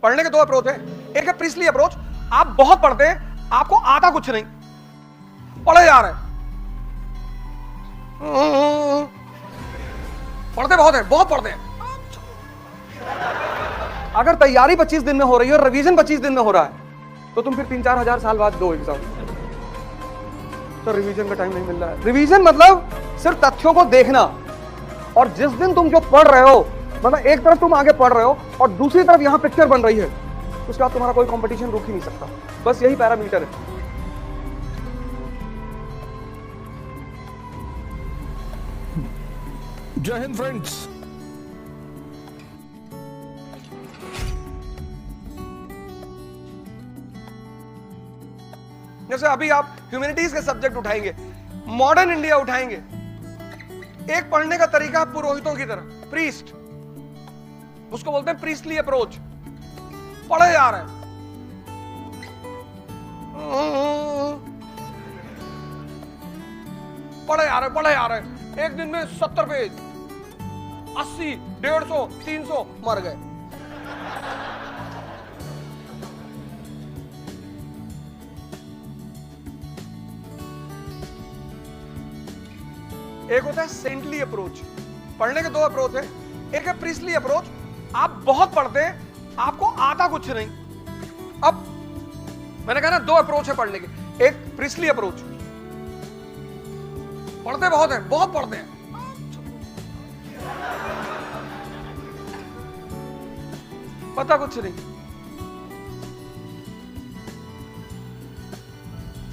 पढ़ने के दो अप्रोच है। एक है प्रिस्टली अप्रोच, आप बहुत पढ़ते हैं, आपको आता कुछ नहीं, पढ़े जा रहे हैं, पढ़ते बहुत है, बहुत पढ़ते हैं। अगर तैयारी 25 दिन में हो रही है और रिवीजन 25 दिन में हो रहा है, तो तुम फिर 3-4 हजार साल बाद दो एग्जाम, तो रिवीजन का टाइम नहीं मिल रहा है। रिवीजन मतलब सिर्फ तथ्यों को देखना, और जिस दिन तुम जो पढ़ रहे हो, मतलब एक तरफ तुम आगे पढ़ रहे हो और दूसरी तरफ यहां पिक्चर बन रही है, उसके बाद तुम्हारा कोई कंपटीशन रुक ही नहीं सकता। बस यही पैरामीटर है। जय हिंद फ्रेंड्स। जैसे अभी आप ह्यूमैनिटीज के सब्जेक्ट उठाएंगे, मॉडर्न इंडिया उठाएंगे, एक पढ़ने का तरीका पुरोहितों की तरह, प्रीस्ट, उसको बोलते हैं प्रीस्टली अप्रोच, पढ़े जा रहे हैं, पढ़े जा रहे हैं, एक दिन में 70 पेज, 80, 150, 300 मर गए। एक होता है सेंटली अप्रोच, पढ़ने के दो अप्रोच है। एक है प्रिस्टली अप्रोच, आप बहुत पढ़ते हैं, आपको आता कुछ नहीं। अब मैंने कहा ना, दो अप्रोच है पढ़ने के। एक प्रिस्टली अप्रोच, पढ़ते बहुत है, बहुत पढ़ते हैं, पता कुछ नहीं।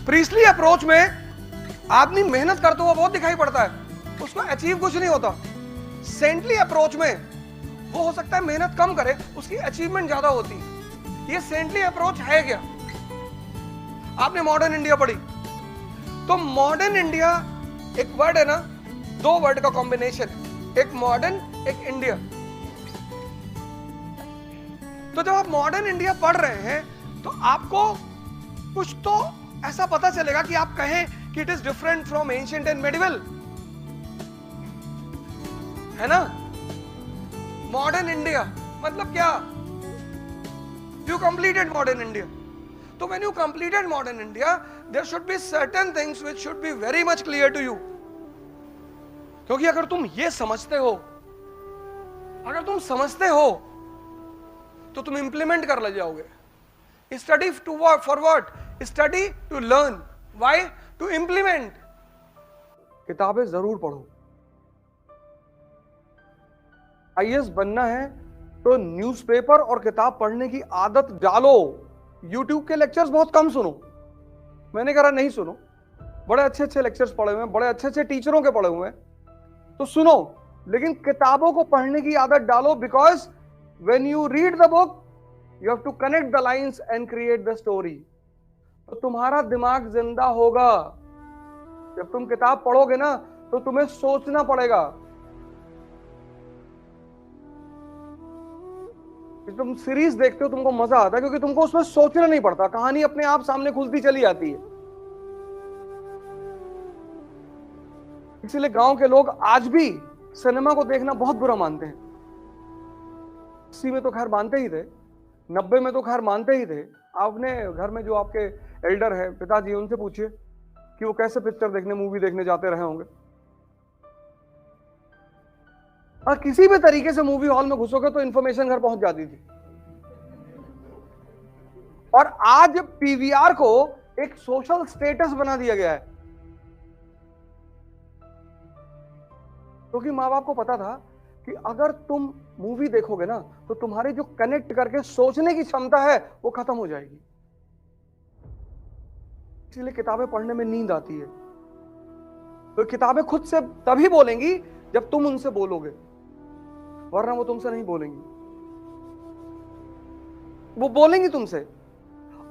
प्रिस्टली अप्रोच में आदमी मेहनत करते हुआ बहुत दिखाई पड़ता है, उसको अचीव कुछ नहीं होता। सेंटली अप्रोच में वो हो सकता है मेहनत कम करे, उसकी अचीवमेंट ज्यादा होती है। ये सेंटली अप्रोच है क्या? आपने मॉडर्न इंडिया पढ़ी, तो मॉडर्न इंडिया एक वर्ड है ना, दो वर्ड का कॉम्बिनेशन, एक मॉडर्न, एक इंडिया। तो जब आप मॉडर्न इंडिया पढ़ रहे हैं, तो आपको कुछ तो ऐसा पता चलेगा कि आप कहें कि it is different from ancient and medieval, है ना। मॉडर्न इंडिया मतलब क्या? You completed modern India. तो when you completed modern India, there should be certain things which should be very much clear to you. क्योंकि अगर तुम ये समझते हो, अगर तुम समझते हो, तो तुम इंप्लीमेंट कर ले जाओगे। Study to for what? Study to learn. Why? To implement. किताबें जरूर पढ़ो। आईएएस बनना है तो न्यूज़पेपर और किताब पढ़ने की आदत डालो। यूट्यूब के लेक्चर्स बहुत कम सुनो, मैंने कहा नहीं सुनो, बड़े अच्छे अच्छे लेक्चर्स पढ़े हुए हैं, बड़े अच्छे अच्छे टीचरों के पढ़े हुए हैं, तो सुनो, लेकिन किताबों को पढ़ने की आदत डालो। Because when you read the book, you have to connect the lines and create the story. तो तुम्हारा दिमाग जिंदा होगा। जब तुम किताब पढ़ोगे ना, तो तुम्हें सोचना पड़ेगा। तुम सीरीज देखते हो, तुमको मजा आता है क्योंकि तुमको उसमें सोचना नहीं पड़ता, कहानी अपने आप सामने खुलती चली आती है। इसीलिए गांव के लोग आज भी सिनेमा को देखना बहुत बुरा मानते हैं। 80 में तो खैर मानते ही थे, 90 में तो खैर मानते ही थे। आपने घर में जो आपके एल्डर है, पिताजी, उनसे पूछिए कि वो कैसे पिक्चर देखने, मूवी देखने जाते रहे होंगे। और किसी भी तरीके से मूवी हॉल में घुसोगे तो इंफॉर्मेशन घर पहुंच जाती थी। और आज पीवीआर को एक सोशल स्टेटस बना दिया गया है, क्योंकि माँ बाप को पता था कि अगर तुम मूवी देखोगे ना, तो तुम्हारी जो कनेक्ट करके सोचने की क्षमता है वो खत्म हो जाएगी। इसलिए किताबें पढ़ने में नींद आती है। तो किताबें खुद से तभी बोलेंगी जब तुम उनसे बोलोगे, वरना वो तुमसे नहीं बोलेंगी। वो बोलेंगी तुमसे।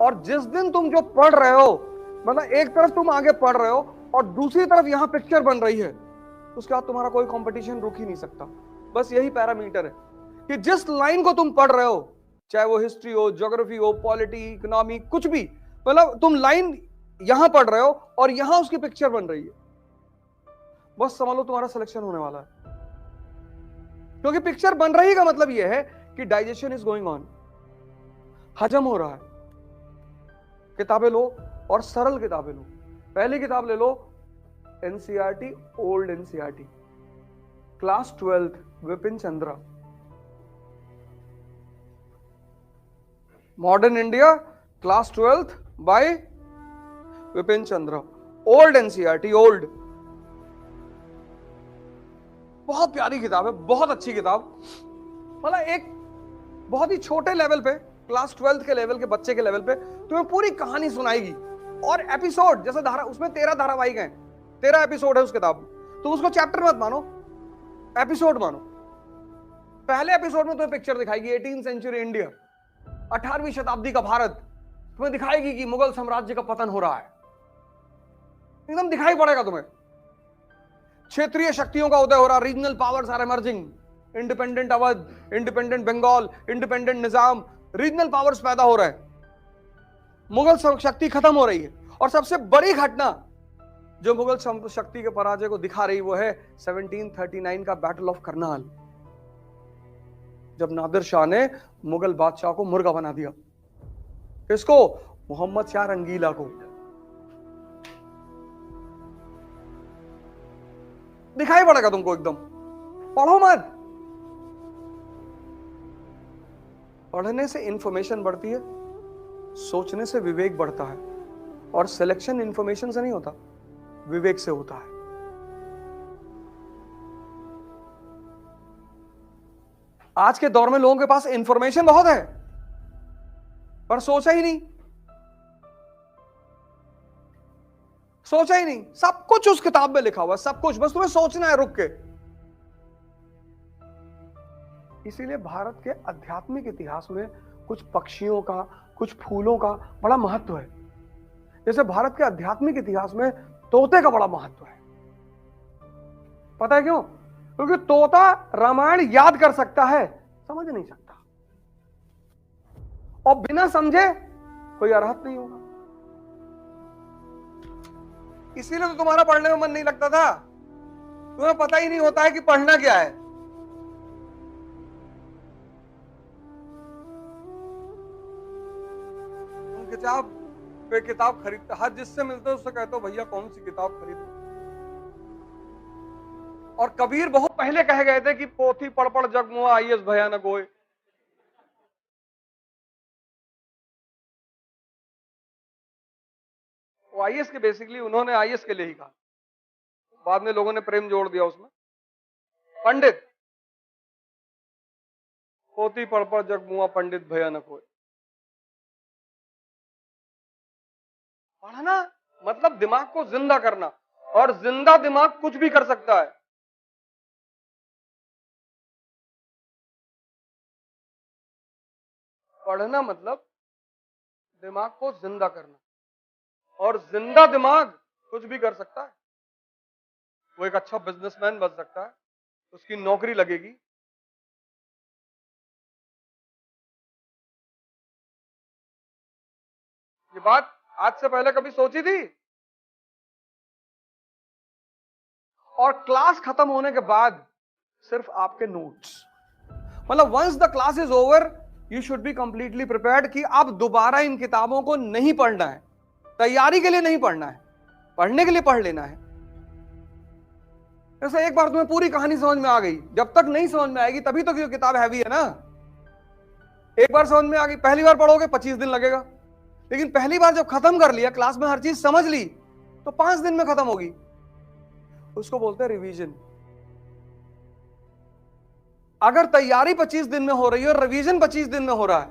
और जिस दिन तुम जो पढ़ रहे हो, मतलब एक तरफ तुम आगे पढ़ रहे हो और दूसरी तरफ यहां पिक्चर बन रही है, उसके बाद तुम्हारा कोई कंपटीशन रुक ही नहीं सकता। बस यही पैरामीटर है कि जिस लाइन को तुम पढ़ रहे हो, चाहे वो हिस्ट्री हो, ज्योग्राफी हो, पॉलिटी, इकोनॉमी, कुछ भी, मतलब तुम लाइन यहां पढ़ रहे हो और यहां उसकी पिक्चर बन रही है, बस समझ लो तुम्हारा सिलेक्शन होने वाला है। क्योंकि पिक्चर बन रही का मतलब यह है कि डाइजेशन इज गोइंग ऑन। हजम हो रहा है। किताबें लो और सरल किताबें लो। पहली किताब ले लो NCERT, old NCERT, class 12th, Vipin Chandra. Modern India, class 12th by Vipin Chandra, old NCERT, old. बहुत प्यारी किताब है, बहुत अच्छी किताब। मतलब एक बहुत ही छोटे लेवल पे, क्लास 12th के लेवल के बच्चे के लेवल पे तुम्हें पूरी कहानी सुनाएगी। और एपिसोड जैसे धारा, उसमें 13 धारावाहिक हैं, 13 एपिसोड है उस किताब में। तुम उसको चैप्टर मत मानो, एपिसोड मानो। पहले एपिसोड में तुम्हें पिक्चर दिखाएगी 18th सेंचुरी इंडिया, 18वीं शताब्दी का भारत। तुम्हें दिखाएगी कि मुगल साम्राज्य का पतन हो रहा है, एकदम दिखाई पड़ेगा तुम्हें। क्षेत्रीय शक्तियों का उदय हो रहा, regional powers are emerging, independent Awadh, independent Bengal, independent Nizam, regional powers पैदा हो रहे हैं, मुगल शक्ति खत्म हो रही है। और सबसे बड़ी घटना जो मुगल शक्ति के पराजय को दिखा रही वो है 1739 का बैटल ऑफ करनाल, जब नादिर शाह ने मुगल बादशाह को मुर्गा बना दिया। किसको? मोहम्मद शाह रंगीला को। दिखाई पड़ेगा तुमको एकदम। पढ़ो मत, पढ़ने से इंफॉर्मेशन बढ़ती है, सोचने से विवेक बढ़ता है। और सिलेक्शन इंफॉर्मेशन से नहीं होता, विवेक से होता है। आज के दौर में लोगों के पास इंफॉर्मेशन बहुत है पर सोचा ही नहीं, सोचा ही नहीं। सब कुछ उस किताब में लिखा हुआ है, सब कुछ, बस तुम्हें सोचना है रुक के। इसीलिए भारत के आध्यात्मिक इतिहास में कुछ पक्षियों का, कुछ फूलों का बड़ा महत्व है। जैसे भारत के आध्यात्मिक इतिहास में तोते का बड़ा महत्व है। पता है क्यों? क्योंकि तोता रामायण याद कर सकता है, समझ नहीं सकता, और बिना समझे कोई अरहत नहीं होगा। इसीलिए तो तुम्हारा पढ़ने में मन नहीं लगता था, तुम्हें पता ही नहीं होता है कि पढ़ना क्या है। तुम किताब पे किताब खरीदते, हर जिससे मिलते हो उससे कहते हो भैया कौन सी किताब खरीदो। और कबीर बहुत पहले कह गए थे कि पोथी पढ़ पढ़ जग मुआ आईएस भयानक होए। वो आईएस के बेसिकली उन्होंने आईएस के लिए ही कहा, बाद में लोगों ने प्रेम जोड़ दिया उसमें। पंडित, पोथी पढ़ पढ़ जग मुआ पंडित भयानक होए। पढ़ना मतलब दिमाग को जिंदा करना, और जिंदा दिमाग कुछ भी कर सकता है। पढ़ना मतलब दिमाग को जिंदा करना, और जिंदा दिमाग कुछ भी कर सकता है। वो एक अच्छा बिजनेसमैन बन सकता है, उसकी नौकरी लगेगी। ये बात आज से पहले कभी सोची थी? और क्लास खत्म होने के बाद सिर्फ आपके नोट्स, मतलब once the class is over you should be completely prepared कि अब दोबारा इन किताबों को नहीं पढ़ना है। तैयारी के लिए नहीं पढ़ना है, पढ़ने के लिए पढ़ लेना है। जैसे एक बार तुम्हें पूरी कहानी समझ में आ गई, जब तक नहीं समझ में आएगी तभी तो किताब हैवी है ना। एक बार समझ में आ गई, पहली बार पढ़ोगे 25 दिन लगेगा, लेकिन पहली बार जब खत्म कर लिया, क्लास में हर चीज समझ ली, तो 5 दिन में खत्म होगी। उसको बोलते हैं रिवीजन। अगर तैयारी 25 दिन में हो रही है और रिवीजन 25 दिन में हो रहा है,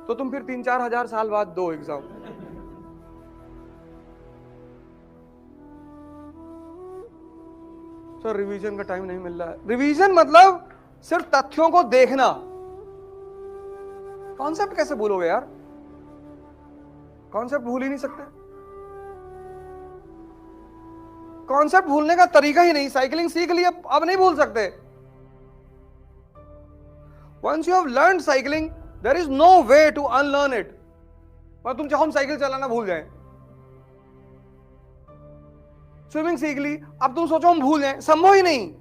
तो तुम फिर 3-4 हजार साल बाद दो एग्जाम। सर रिवीजन का टाइम नहीं मिल रहा है। रिवीजन मतलब सिर्फ तथ्यों को देखना। कॉन्सेप्ट कैसे भूलोगे यार? कॉन्सेप्ट भूल ही नहीं सकते। कॉन्सेप्ट भूलने का तरीका ही नहीं। साइकिलिंग सीख लिया, अब नहीं भूल सकते। Once you have learned cycling, there is no way to unlearn it. पर तुम चाहो हम साइकिल चलाना भूल जाएं। स्विमिंग सीख ली, अब तुम सोचो हम भूल जाएं, संभव ही नहीं।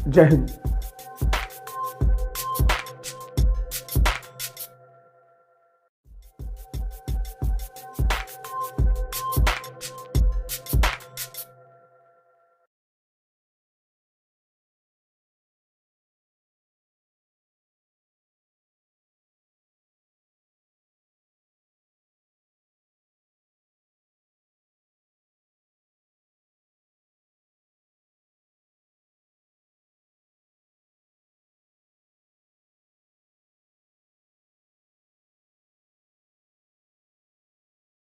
जय हिंद।